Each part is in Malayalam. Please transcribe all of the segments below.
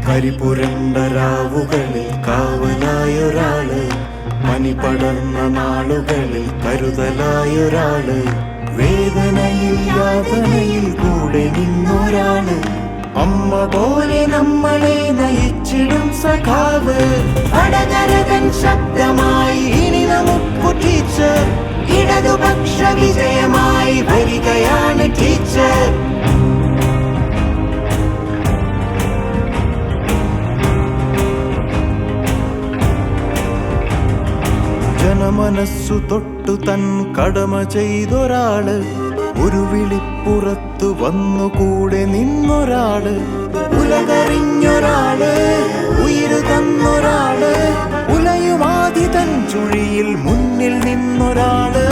കരിപുരണ്ട രാവുകളിൽ കാവലായൊരാള്, മനി പടർന്ന നാളുകളിൽ കരുതലായൊരാള്, വേദനയിൽ യാതനയിൽ കൂടെ നിന്നൊരാള്, അമ്മ പോലെ നമ്മളെ നയിച്ചിടും സഖാവ്. അടകരകൻ ശബ്ദമായി ഇനി നമുക്കു ടീച്ചർ, ഇടതുപക്ഷ വിജയമായി വരികയാണ് ടീച്ചർ. ജനമനസ്സു തൊട്ടു തൻ കടമ ചെയ്തൊരാള്, ഒരു വിളിപ്പുറത്തു വന്നു കൂടെ നിന്നൊരാള്, ഉലകറിഞ്ഞൊരാള്, ഉയിരു തന്നൊരാള്, ഉലയുമാതി തൻ ചുഴിയിൽ മുന്നിൽ നിന്നൊരാള്.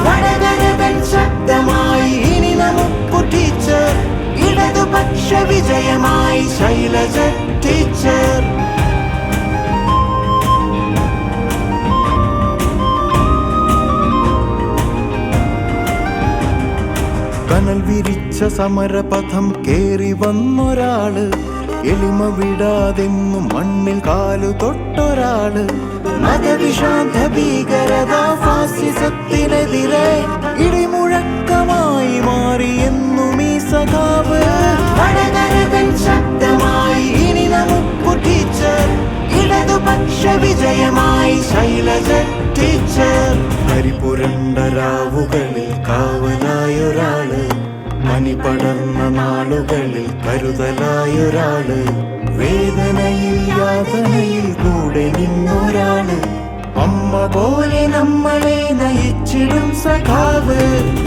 വടകരകൻ ശബ്ദമായി ഇനി നമുക്കു ടീച്ചർ, ഇടതുപക്ഷ വിജയമായി ശൈലജ ടീച്ചർ. കനൽ വിരിച്ച സമരപഥം കേറി വന്നൊരാള്, എളിമ വിടാതെന്നും മണ്ണിൽ കാലു തൊട്ടൊരാള്, മതവിഷാന്ത ഭീകരത ഫാസിസത്തിനെതിരെ ഇടിമുഴക്കമായി മാറിയെന്നും ഈ സഖാവ്. വടകരകൻ ശബ്ദമായി ഇനി നമുക്കു ടീച്ചർ, ഇടതുപക്ഷ വിജയമായി ശൈലജ ടീച്ചർ. കരിപുരണ്ട രാവുകളിൽ കാവലായൊരാള്, മനി പടർന്ന നാളുകളിൽ കരുതലായൊരാള്, വേദനയിൽ യാതനയിൽ കൂടെ നിന്നൊരാള്, അമ്മ പോലെ നമ്മളെ നയിച്ചിടും സഖാവ്.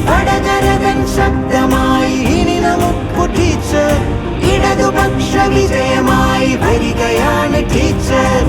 വടകരകൻ ശബ്ദമായി ഇനി നമുക്കു ടീച്ചർ, ഇടതുപക്ഷ വിജയമായി വരികയാണ് ടീച്ചർ.